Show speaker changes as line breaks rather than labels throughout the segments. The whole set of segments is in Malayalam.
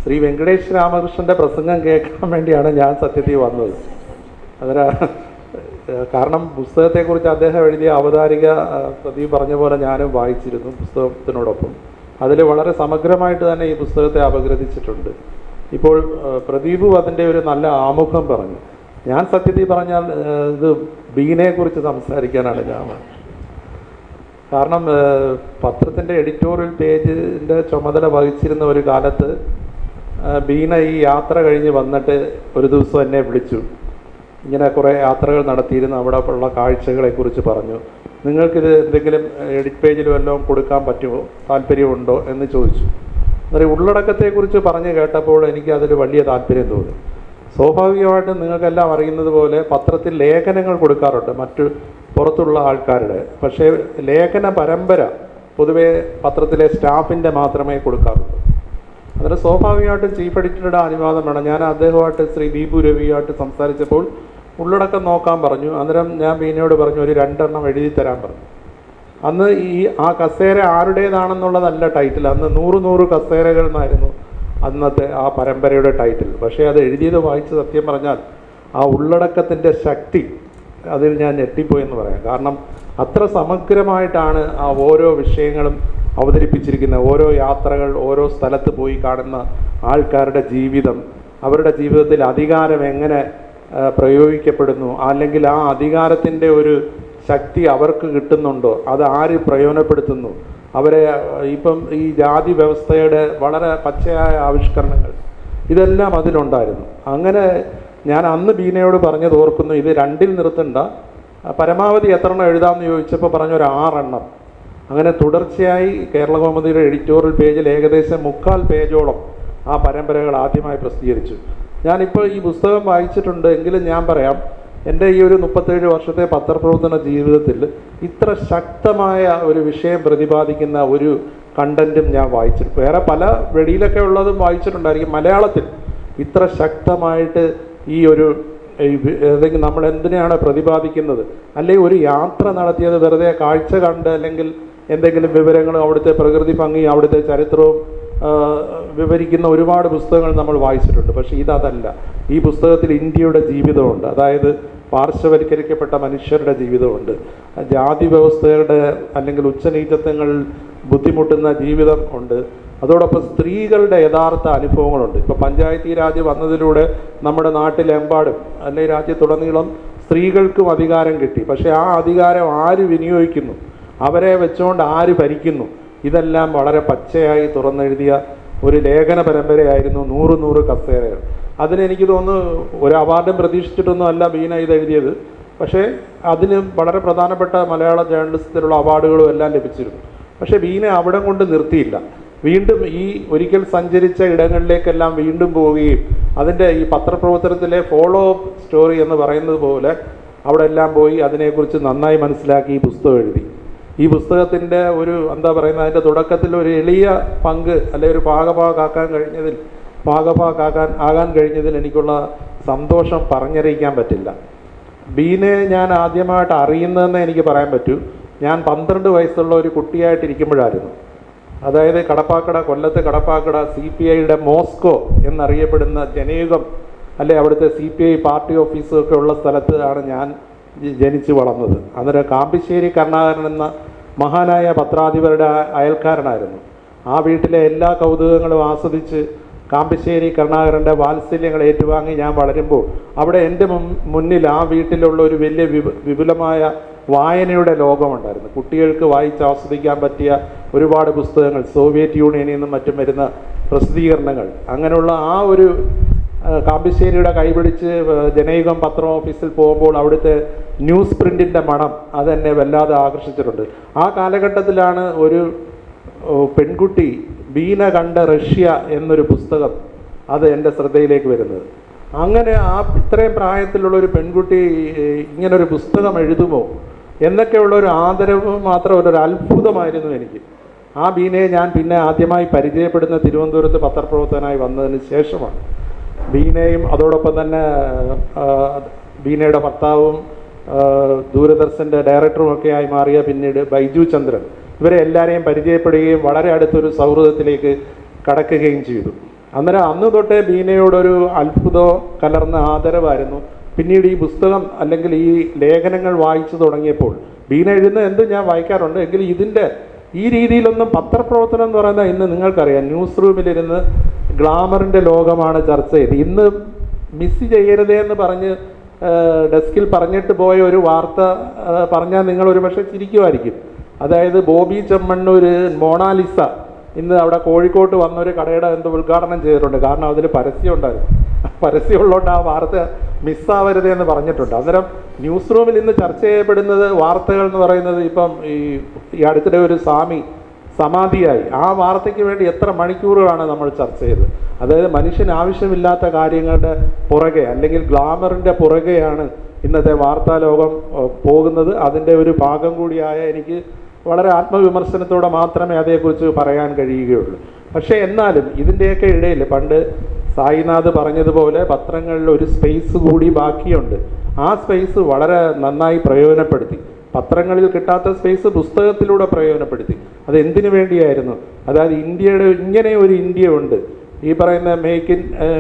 ശ്രീ വെങ്കടേഷ് രാമകൃഷ്ണൻ്റെ പ്രസംഗം കേൾക്കാൻ വേണ്ടിയാണ് ഞാൻ സത്യത്തിൽ വന്നത്. അതിന് കാരണം പുസ്തകത്തെക്കുറിച്ച് അദ്ദേഹം എഴുതിയ അവതാരിക പ്രദീപ് പറഞ്ഞ പോലെ ഞാനും വായിച്ചിരുന്നു പുസ്തകത്തിനോടൊപ്പം. അതിൽ വളരെ സമഗ്രമായിട്ട് തന്നെ ഈ പുസ്തകത്തെ അപഗ്രഥിച്ചിട്ടുണ്ട്. ഇപ്പോൾ പ്രദീപും അതിൻ്റെ ഒരു നല്ല ആമുഖം പറഞ്ഞു. ഞാൻ സത്യത്തിൽ പറഞ്ഞാൽ ഇത് ബീനയെക്കുറിച്ച് സംസാരിക്കാനാണ് ഞാൻ. കാരണം പത്രത്തിൻ്റെ എഡിറ്റോറിയൽ പേജിൻ്റെ ചുമതല വഹിച്ചിരുന്ന ഒരു കാലത്ത് ബീന ഈ യാത്ര കഴിഞ്ഞ് വന്നിട്ട് ഒരു ദിവസം എന്നെ വിളിച്ചു. ഇങ്ങനെ കുറേ യാത്രകൾ നടത്തിയിരുന്നു, അവിടെ ഉള്ള കാഴ്ചകളെക്കുറിച്ച് പറഞ്ഞു. നിങ്ങൾക്കിത് എന്തെങ്കിലും എഡിറ്റ് പേജിൽ വല്ലതും കൊടുക്കാൻ പറ്റുമോ, താല്പര്യമുണ്ടോ എന്ന് ചോദിച്ചു. അന്നേരം ഉള്ളടക്കത്തെക്കുറിച്ച് പറഞ്ഞു കേട്ടപ്പോൾ എനിക്ക് അതിൽ വലിയ താല്പര്യം തോന്നി. സ്വാഭാവികമായിട്ടും നിങ്ങൾക്കെല്ലാം അറിയുന്നത് പോലെ പത്രത്തിൽ ലേഖനങ്ങൾ കൊടുക്കാറുണ്ട് മറ്റു പുറത്തുള്ള ആൾക്കാരുടെ. പക്ഷേ ലേഖന പരമ്പര പൊതുവെ പത്രത്തിലെ സ്റ്റാഫിൻ്റെ മാത്രമേ കൊടുക്കാറുള്ളൂ. അതിന് സ്വാഭാവികമായിട്ടും ചീഫ് എഡിറ്ററുടെ അനുവാദം വേണം. ഞാൻ അദ്ദേഹമായിട്ട് ശ്രീ ബീപു രവിയുമായിട്ട് സംസാരിച്ചപ്പോൾ ഉള്ളടക്കം നോക്കാൻ പറഞ്ഞു. അന്നേരം ഞാൻ ബീനയോട് പറഞ്ഞു ഒരു 2 എണ്ണം എഴുതി തരാൻ പറഞ്ഞു. അന്ന് ആ കസേര ആരുടേതാണെന്നുള്ളതല്ല ടൈറ്റിൽ, അന്ന് 100 കസേരകൾ എന്നായിരുന്നു അന്നത്തെ ആ പരമ്പരയുടെ ടൈറ്റിൽ. പക്ഷേ അത് എഴുതിയത് വായിച്ച് സത്യം പറഞ്ഞാൽ ആ ഉള്ളടക്കത്തിൻ്റെ ശക്തി അതിൽ ഞാൻ ഞെട്ടിപ്പോയെന്ന് പറയാം. കാരണം അത്ര സമഗ്രമായിട്ടാണ് ആ ഓരോ വിഷയങ്ങളും അവതരിപ്പിച്ചിരിക്കുന്നത്. ഓരോ യാത്രകൾ, ഓരോ സ്ഥലത്ത് പോയി കാണുന്ന ആൾക്കാരുടെ ജീവിതം, അവരുടെ ജീവിതത്തിൽ അധികാരം എങ്ങനെ പ്രയോഗിക്കപ്പെടുന്നു, അല്ലെങ്കിൽ ആ അധികാരത്തിൻ്റെ ഒരു ശക്തി അവർക്ക് കിട്ടുന്നുണ്ടോ, അത് ആര് പ്രയോജനപ്പെടുത്തുന്നു, അവരെ ഇപ്പം ഈ ജാതി വ്യവസ്ഥയുടെ വളരെ പച്ചയായ ആവിഷ്കരണങ്ങൾ ഇതെല്ലാം അതിലുണ്ടായിരുന്നു. അങ്ങനെ ഞാൻ അന്ന് ബീനയോട് പറഞ്ഞത് ഓർക്കുന്നു, ഇത് 2ൽ നിർത്തണ്ട, പരമാവധി എത്ര എണ്ണം എഴുതാമെന്ന് ചോദിച്ചപ്പോൾ പറഞ്ഞു ഒരു 6 എണ്ണം. അങ്ങനെ തുടർച്ചയായി കേരളകൗമുദിയുടെ എഡിറ്റോറിയൽ പേജിൽ ഏകദേശം 3/4 പേജോളം ആ പരമ്പരകൾ ആദ്യമായി പ്രസിദ്ധീകരിച്ചു. ഞാനിപ്പോൾ ഈ പുസ്തകം വായിച്ചിട്ടുണ്ട് എങ്കിലും ഞാൻ പറയാം, എൻ്റെ ഈ ഒരു 37 വർഷത്തെ പത്രപ്രവർത്തന ജീവിതത്തിൽ ഇത്ര ശക്തമായ ഒരു വിഷയം പ്രതിപാദിക്കുന്ന ഒരു കണ്ടൻറ്റും ഞാൻ വായിച്ചിട്ടുണ്ട്. വേറെ പല വെളിയിലൊക്കെ ഉള്ളതും വായിച്ചിട്ടുണ്ടായിരിക്കും. മലയാളത്തിൽ ഇത്ര ശക്തമായിട്ട് ഈ ഒരു അല്ലെങ്കിൽ നമ്മൾ എന്തിനാണ് പ്രതിപാദിക്കുന്നത്, അല്ലെങ്കിൽ ഒരു യാത്ര നടത്തിയത് വെറുതെ കാഴ്ച കണ്ട് അല്ലെങ്കിൽ എന്തെങ്കിലും വിവരങ്ങളും അവിടുത്തെ പ്രകൃതി ഭംഗിയും അവിടുത്തെ ചരിത്രവും വിവരിക്കുന്ന ഒരുപാട് പുസ്തകങ്ങൾ നമ്മൾ വായിച്ചിട്ടുണ്ട്. പക്ഷേ ഇതല്ല. ഈ പുസ്തകത്തിൽ ഇന്ത്യയുടെ ജീവിതമുണ്ട്, അതായത് പാർശ്വവൽക്കരിക്കപ്പെട്ട മനുഷ്യരുടെ ജീവിതമുണ്ട്, ജാതി വ്യവസ്ഥയുടെ അല്ലെങ്കിൽ ഉച്ചനീചത്വങ്ങൾ ബുദ്ധിമുട്ടുന്ന ജീവിതം ഉണ്ട്, അതോടൊപ്പം സ്ത്രീകളുടെ യഥാർത്ഥ അനുഭവങ്ങളുണ്ട്. ഇപ്പോൾ പഞ്ചായത്തി രാജ് വന്നതിലൂടെ നമ്മുടെ നാട്ടിലെമ്പാടും അല്ലെങ്കിൽ രാജ്യത്തുടനീളം സ്ത്രീകൾക്കും അധികാരം കിട്ടി. പക്ഷേ ആ അധികാരം ആര് വിനിയോഗിക്കുന്നു, അവരെ വെച്ചുകൊണ്ട് ആര് ഭരിക്കുന്നു, ഇതെല്ലാം വളരെ പച്ചയായി തുറന്നെഴുതിയ ഒരു ലേഖന പരമ്പരയായിരുന്നു 100 കസേരകൾ. അതിനെനിക്ക് തോന്നുന്നു ഒരു അവാർഡും പ്രതീക്ഷിച്ചിട്ടൊന്നും അല്ല ബീന ഇത് എഴുതിയത്. പക്ഷേ അതിന് വളരെ പ്രധാനപ്പെട്ട മലയാള ജേർണലിസത്തിലുള്ള അവാർഡുകളും എല്ലാം ലഭിച്ചിരുന്നു. പക്ഷേ ബീന അവിടെ കൊണ്ട് നിർത്തിയില്ല. വീണ്ടും ഈ ഒരിക്കൽ സഞ്ചരിച്ച ഇടങ്ങളിലേക്കെല്ലാം വീണ്ടും പോവുകയും അതിൻ്റെ ഈ പത്രപ്രവർത്തനത്തിലെ ഫോളോ അപ്പ് സ്റ്റോറി എന്ന് പറയുന്നത് പോലെ അവിടെ എല്ലാം പോയി അതിനെക്കുറിച്ച് നന്നായി മനസ്സിലാക്കി ഈ പുസ്തകം എഴുതി. ഈ പുസ്തകത്തിൻ്റെ ഒരു എന്താ പറയുന്നത്, അതിൻ്റെ തുടക്കത്തിൽ ഒരു എളിയ പങ്ക് അല്ലെങ്കിൽ ഒരു ആകാൻ കഴിഞ്ഞതിൽ എനിക്കുള്ള സന്തോഷം പറഞ്ഞറിയിക്കാൻ പറ്റില്ല. ബീനയെ ഞാൻ ആദ്യമായിട്ട് അറിയുന്നതെന്ന് എനിക്ക് പറയാൻ പറ്റൂ, ഞാൻ 12 വയസ്സുള്ള ഒരു കുട്ടിയായിട്ടിരിക്കുമ്പോഴായിരുന്നു. അതായത് കൊല്ലത്ത് കടപ്പാക്കട CPIയുടെ മോസ്കോ എന്നറിയപ്പെടുന്ന ജനയുഗം അല്ലെ അവിടുത്തെ CPI പാർട്ടി ഓഫീസൊക്കെ ഉള്ള സ്ഥലത്താണ് ഞാൻ ജനിച്ചു വളർന്നത്. അന്നേരം കാമ്പിശ്ശേരി കരുണാകരൻ എന്ന മഹാനായ പത്രാധിപരുടെ അയൽക്കാരനായിരുന്നു. ആ വീട്ടിലെ എല്ലാ കൗതുകങ്ങളും ആസ്വദിച്ച് കാമ്പിശ്ശേരി കരുണാകരൻ്റെ വാത്സല്യങ്ങൾ ഏറ്റുവാങ്ങി ഞാൻ വളരുമ്പോൾ അവിടെ എൻ്റെ മുന്നിൽ ആ വീട്ടിലുള്ള ഒരു വലിയ വിപുലമായ വായനയുടെ ലോകമുണ്ടായിരുന്നു. കുട്ടികൾക്ക് വായിച്ച് ആസ്വദിക്കാൻ പറ്റിയ ഒരുപാട് പുസ്തകങ്ങൾ, സോവിയറ്റ് യൂണിയനിൽ നിന്നും മറ്റും വരുന്ന പ്രസിദ്ധീകരണങ്ങൾ, അങ്ങനെയുള്ള ആ ഒരു കാമ്പിശ്ശേരിയുടെ കൈപിടിച്ച് ജനയുഗം പത്രം ഓഫീസിൽ പോകുമ്പോൾ അവിടുത്തെ ന്യൂസ് പ്രിൻറ്റിൻ്റെ മണം അതെന്നെ വല്ലാതെ ആകർഷിച്ചിട്ടുണ്ട്. ആ കാലഘട്ടത്തിലാണ് ഒരു പെൺകുട്ടി ബീന കണ്ട റഷ്യ എന്നൊരു പുസ്തകം അത് എൻ്റെ ശ്രദ്ധയിലേക്ക് വരുന്നത്. അങ്ങനെ ഇത്രയും പ്രായത്തിലുള്ള ഒരു പെൺകുട്ടി ഇങ്ങനൊരു പുസ്തകം എഴുതുമോ എന്നൊക്കെയുള്ള ഒരു ആദരവ് മാത്രമല്ല, ഒരു അത്ഭുതമായിരുന്നു എനിക്ക്. ആ ബീനയെ ഞാൻ പിന്നെ ആദ്യമായി പരിചയപ്പെടുന്ന തിരുവനന്തപുരത്ത് പത്രപ്രവർത്തകനായി വന്നതിന് ശേഷമാണ്. ബീനയും അതോടൊപ്പം തന്നെ ബീനയുടെ ഭർത്താവും ദൂരദർശൻ്റെ ഡയറക്ടറുമൊക്കെയായി മാറിയ പിന്നീട് ബൈജു ചന്ദ്രൻ, ഇവരെ എല്ലാവരെയും പരിചയപ്പെടുകയും വളരെ അടുത്തൊരു സൗഹൃദത്തിലേക്ക് കടക്കുകയും ചെയ്തു. അന്നേരം അന്ന് തൊട്ടേ ബീനയോടൊരു അത്ഭുതമോ കലർന്ന ആദരവായിരുന്നു. പിന്നീട് ഈ പുസ്തകം അല്ലെങ്കിൽ ഈ ലേഖനങ്ങൾ വായിച്ചു തുടങ്ങിയപ്പോൾ, ബീന എഴുതുന്ന എന്തും ഞാൻ വായിക്കാറുണ്ട്, എങ്കിൽ ഇതിൻ്റെ ഈ രീതിയിലൊന്നും പത്രപ്രവർത്തനം എന്ന് പറയുന്നത് ഇന്ന് നിങ്ങൾക്കറിയാം, ന്യൂസ് റൂമിലിരുന്ന് ഗ്ലാമറിൻ്റെ ലോകമാണ് ചർച്ച ചെയ്ത്. ഇന്ന് മിസ് ചെയ്യരുതേ എന്ന് പറഞ്ഞ് ഡെസ്കിൽ പറഞ്ഞിട്ട് പോയ ഒരു വാർത്ത പറഞ്ഞാൽ നിങ്ങൾ ഒരു പക്ഷേ ചിരിക്കുമായിരിക്കും. അതായത് ബോബി ചെമ്മണ്ണൂർ മോണാലിസ ഇന്ന് അവിടെ കോഴിക്കോട്ട് വന്നൊരു കടയുടെ ഉദ്ഘാടനം ചെയ്തിട്ടുണ്ട്. കാരണം അതിൽ പരസ്യം ഉണ്ടായിരുന്നു. പരസ്യമുള്ളതുകൊണ്ട് ആ വാർത്ത മിസ്സാവരുതേ എന്ന് പറഞ്ഞിട്ടുണ്ട്. അന്നേരം ന്യൂസ് റൂമിൽ ഇന്ന് ചർച്ച ചെയ്യപ്പെടുന്നത് വാർത്തകൾ എന്ന് പറയുന്നത് ഇപ്പം ഈ അടുത്തിടെ ഒരു സമാധിയായി. ആ വാർത്തയ്ക്ക് വേണ്ടി എത്ര മണിക്കൂറുകളാണ് നമ്മൾ ചർച്ച ചെയ്തത്. അതായത് മനുഷ്യന് ആവശ്യമില്ലാത്ത കാര്യങ്ങളുടെ പുറകെ അല്ലെങ്കിൽ ഗ്ലാമറിൻ്റെ പുറകെയാണ് ഇന്നത്തെ വാർത്താ ലോകം പോകുന്നത്. അതിൻ്റെ ഒരു ഭാഗം കൂടിയായ എനിക്ക് വളരെ ആത്മവിമർശനത്തോടെ മാത്രമേ അതേക്കുറിച്ച് പറയാൻ കഴിയുകയുള്ളൂ. പക്ഷേ എന്നാലും ഇതിൻ്റെയൊക്കെ ഇടയിൽ പണ്ട് സായിനാഥ് പറഞ്ഞതുപോലെ പത്രങ്ങളിൽ ഒരു സ്പേസ് കൂടി ബാക്കിയുണ്ട്. ആ സ്പേസ് വളരെ നന്നായി പ്രയോജനപ്പെടുത്തി. പത്രങ്ങളിൽ കിട്ടാത്ത സ്പേസ് പുസ്തകത്തിലൂടെ പ്രയോജനപ്പെടുത്തി. അത് എന്തിനു വേണ്ടിയായിരുന്നു? അതായത് ഇന്ത്യയുടെ ഇങ്ങനെ ഒരു ഇന്ത്യ ഉണ്ട്. ഈ പറയുന്ന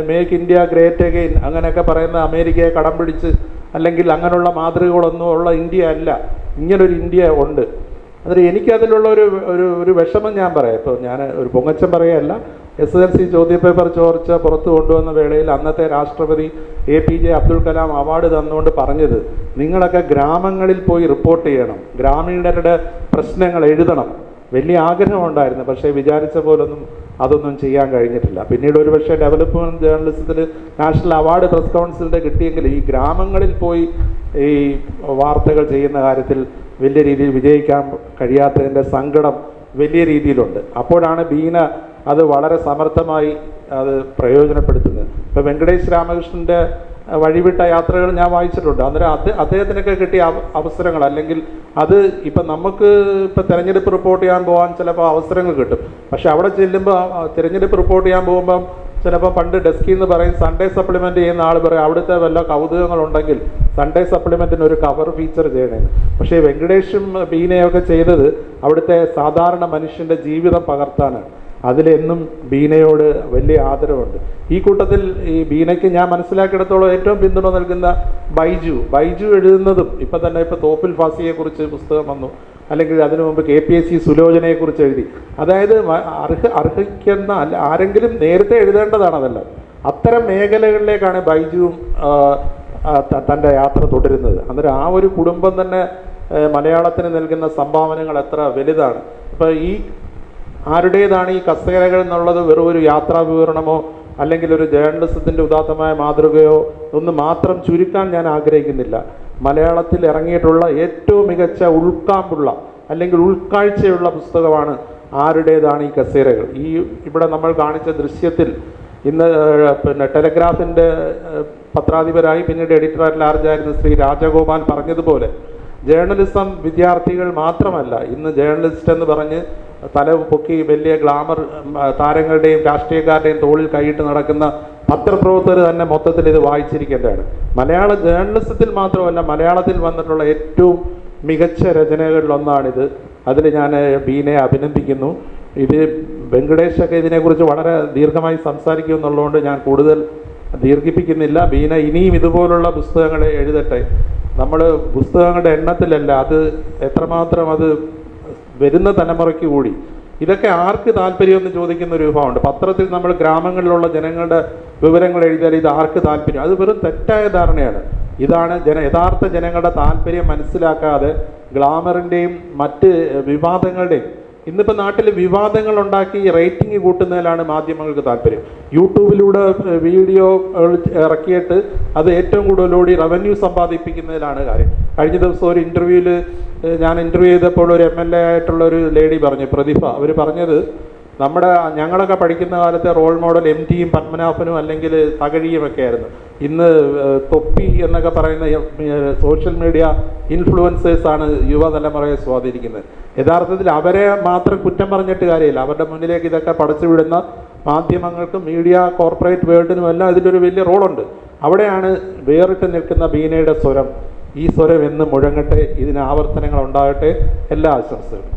മേക്ക് ഇന്ത്യ ഗ്രേറ്റ് അഗെയിൻ അങ്ങനെയൊക്കെ പറയുന്ന അമേരിക്കയെ കടം പിടിച്ച് അല്ലെങ്കിൽ അങ്ങനെയുള്ള മാതൃകകളൊന്നും ഉള്ള ഇന്ത്യ അല്ല. ഇങ്ങനൊരു ഇന്ത്യ ഉണ്ട്. അന്നേരം എനിക്കതിലുള്ള ഒരു വിഷമം ഞാൻ പറയാം. ഇപ്പോൾ ഞാൻ ഒരു പൊങ്ങച്ചം പറയുകയല്ല. SSLC ചോദ്യപേപ്പർ ചോർച്ച പുറത്തു കൊണ്ടുവന്ന വേളയിൽ അന്നത്തെ രാഷ്ട്രപതി APJ അബ്ദുൽ കലാം അവാർഡ് തന്നുകൊണ്ട് പറഞ്ഞത്, നിങ്ങളൊക്കെ ഗ്രാമങ്ങളിൽ പോയി റിപ്പോർട്ട് ചെയ്യണം, ഗ്രാമീണരുടെ പ്രശ്നങ്ങൾ എഴുതണം. വലിയ ആഗ്രഹമുണ്ടായിരുന്നു. പക്ഷേ വിചാരിച്ച പോലൊന്നും അതൊന്നും ചെയ്യാൻ കഴിഞ്ഞിട്ടില്ല. പിന്നീട് ഒരു പക്ഷേ ഡെവലപ്മെൻറ്റ് ജേർണലിസത്തിൽ നാഷണൽ അവാർഡ് പ്രസ് കൗൺസിലിൻ്റെ കിട്ടിയെങ്കിൽ ഈ ഗ്രാമങ്ങളിൽ പോയി ഈ വാർത്തകൾ ചെയ്യുന്ന കാര്യത്തിൽ വലിയ രീതിയിൽ വിജയിക്കാൻ കഴിയാത്തതിൻ്റെ സങ്കടം വലിയ രീതിയിലുണ്ട്. അപ്പോഴാണ് ബീന അത് വളരെ സമർത്ഥമായി അത് പ്രയോജനപ്പെടുത്തുന്നത്. ഇപ്പോൾ വെങ്കടേഷ് രാമകൃഷ്ണൻ്റെ വഴിവിട്ട യാത്രകൾ ഞാൻ വായിച്ചിട്ടുണ്ട്. അന്നേരം അദ്ദേഹത്തിനൊക്കെ കിട്ടിയ അവസരങ്ങൾ, അല്ലെങ്കിൽ അത് ഇപ്പം നമുക്ക് ഇപ്പം തിരഞ്ഞെടുപ്പ് റിപ്പോർട്ട് ചെയ്യാൻ പോകാൻ ചിലപ്പോൾ അവസരങ്ങൾ കിട്ടും. പക്ഷെ അവിടെ ചെല്ലുമ്പോൾ തിരഞ്ഞെടുപ്പ് റിപ്പോർട്ട് ചെയ്യാൻ പോകുമ്പം ചിലപ്പോൾ പണ്ട് ഡെസ്കിൽ നിന്ന് പറയും സൺഡേ സപ്ലിമെൻ്റ് ചെയ്യുന്ന ആൾ പറയും അവിടുത്തെ വല്ല കൗതുകങ്ങളുണ്ടെങ്കിൽ സൺഡേ സപ്ലിമെൻറ്റിന് ഒരു കവർ ഫീച്ചർ ചെയ്യണേന്ന്. പക്ഷേ വെങ്കടേഷും ബീനയൊക്കെ ചെയ്തത് അവിടുത്തെ സാധാരണ മനുഷ്യൻ്റെ ജീവിതം പകർത്താനാണ്. അതിലെന്നും ബീനയോട് വലിയ ആദരവുണ്ട്. ഈ കൂട്ടത്തിൽ ഈ ബീനയ്ക്ക് ഞാൻ മനസ്സിലാക്കിയിടത്തോളം ഏറ്റവും പിന്തുണ നൽകുന്ന ബൈജു എഴുതുന്നതും ഇപ്പം തന്നെ ഇപ്പോൾ തോപ്പിൽ ഫാസിയെക്കുറിച്ച് പുസ്തകം വന്നു, അല്ലെങ്കിൽ അതിനു മുമ്പ് KPSC സുലോചനയെക്കുറിച്ച് എഴുതി. അതായത് അർഹിക്കുന്ന ആരെങ്കിലും നേരത്തെ എഴുതേണ്ടതാണ് അതെല്ലാം. അത്തരം മേഖലകളിലേക്കാണ് ബൈജുവും തൻ്റെ യാത്ര തുടരുന്നത്. അന്നേരം ആ ഒരു കുടുംബം തന്നെ മലയാളത്തിന് നൽകുന്ന സംഭാവനകൾ എത്ര വലുതാണ്. ഇപ്പോൾ ഈ ആരുടേതാണ് ഈ കസേരകൾ എന്നുള്ളത് വെറും ഒരു യാത്രാ വിവരണമോ അല്ലെങ്കിൽ ഒരു ജേർണലിസത്തിൻ്റെ ഉദാത്തമായ മാതൃകയോ ഒന്ന് മാത്രം ചുരുക്കാൻ ഞാൻ ആഗ്രഹിക്കുന്നില്ല. മലയാളത്തിൽ ഇറങ്ങിയിട്ടുള്ള ഏറ്റവും മികച്ച ഉൾക്കാമ്പുള്ള അല്ലെങ്കിൽ ഉൾക്കാഴ്ചയുള്ള പുസ്തകമാണ് ആരുടേതാണ് ഈ കസേരകൾ. ഇവിടെ നമ്മൾ കാണിച്ച ദൃശ്യത്തിൽ ഇന്ന് ടെലഗ്രാഫിൻ്റെ പത്രാധിപരായി പിന്നീട് എഡിറ്റർ അറ്റ് ലാർജ് ആയിരുന്ന ശ്രീ രാജഗോപാൽ പറഞ്ഞതുപോലെ ജേർണലിസം വിദ്യാർത്ഥികൾ മാത്രമല്ല, ഇന്ന് ജേർണലിസ്റ്റ് എന്ന് പറഞ്ഞ് തല പൊക്കി വലിയ ഗ്ലാമർ താരങ്ങളുടെയും രാഷ്ട്രീയക്കാരുടെയും തോളിൽ കൈയിട്ട് നടക്കുന്ന പത്രപ്രവർത്തകർ തന്നെ മൊത്തത്തിൽ ഇത് വായിച്ചിരിക്കേണ്ടതാണ്. മലയാള ജേർണലിസത്തിൽ മാത്രമല്ല, മലയാളത്തിൽ വന്നിട്ടുള്ള ഏറ്റവും മികച്ച രചനകളിലൊന്നാണിത്. അതിൽ ഞാൻ ബീനയെ അഭിനന്ദിക്കുന്നു. ഇത് വെങ്കടേഷൊക്കെ ഇതിനെക്കുറിച്ച് വളരെ ദീർഘമായി സംസാരിക്കുമെന്നുള്ളതുകൊണ്ട് ഞാൻ കൂടുതൽ ദീർഘിപ്പിക്കുന്നില്ല. ബീന ഇനിയും ഇതുപോലുള്ള പുസ്തകങ്ങൾ എഴുതട്ടെ. നമ്മൾ പുസ്തകങ്ങളുടെ എണ്ണത്തിലല്ല, അത് എത്രമാത്രം അത് വരുന്ന തലമുറയ്ക്ക് കൂടി. ഇതൊക്കെ ആർക്ക് താല്പര്യമെന്ന് ചോദിക്കുന്ന ഒരു വിഭാഗമുണ്ട്. പത്രത്തിൽ നമ്മൾ ഗ്രാമങ്ങളിലുള്ള ജനങ്ങളുടെ വിവരങ്ങൾ എഴുതിയാൽ ഇത് ആർക്ക് താല്പര്യം? അത് വെറും തെറ്റായ ധാരണയാണ്. ഇതാണ് യഥാർത്ഥ ജനങ്ങളുടെ താല്പര്യം മനസ്സിലാക്കാതെ ഗ്ലാമറിൻ്റെയും മറ്റ് വിവാദങ്ങളുടെയും, ഇന്നിപ്പോൾ നാട്ടിൽ വിവാദങ്ങൾ ഉണ്ടാക്കി റേറ്റിംഗ് കൂട്ടുന്നതിലാണ് മാധ്യമങ്ങൾക്ക് താല്പര്യം. യൂട്യൂബിലൂടെ വീഡിയോ ഇറക്കിയിട്ട് അത് ഏറ്റവും കൂടുതലോടി റവന്യൂ സമ്പാദിപ്പിക്കുന്നതിലാണ് കാര്യം. കഴിഞ്ഞ ദിവസം ഒരു ഇൻ്റർവ്യൂവിൽ ഞാൻ ഇൻ്റർവ്യൂ ചെയ്തപ്പോൾ ഒരു MLA ആയിട്ടുള്ള ഒരു ലേഡി പറഞ്ഞു, പ്രതിഭ, അവർ പറഞ്ഞത് ഞങ്ങളൊക്കെ പഠിക്കുന്ന കാലത്തെ റോൾ മോഡൽ MTയും പത്മനാഭനും അല്ലെങ്കിൽ തകഴിയും ഒക്കെ ആയിരുന്നു. ഇന്ന് തൊപ്പി എന്നൊക്കെ പറയുന്ന സോഷ്യൽ മീഡിയ ഇൻഫ്ലുവൻസേഴ്സാണ് യുവതലമുറയെ സ്വാധീനിക്കുന്നത്. യഥാർത്ഥത്തിൽ അവരെ മാത്രം കുറ്റം പറഞ്ഞിട്ട് കാര്യമില്ല. അവരുടെ മുന്നിലേക്ക് ഇതൊക്കെ പടച്ചു വിടുന്ന മാധ്യമങ്ങൾക്കും മീഡിയ കോർപ്പറേറ്റ് വേൾഡിനും എല്ലാം ഇതിലൊരു വലിയ റോളുണ്ട്. അവിടെയാണ് വേറിട്ട് നിൽക്കുന്ന ബീനയുടെ സ്വരം. ഈ സ്വരം എന്ന് മുഴങ്ങട്ടെ, ഇതിന് ആവർത്തനങ്ങൾ ഉണ്ടാകട്ടെ. എല്ലാ ആശംസകളും.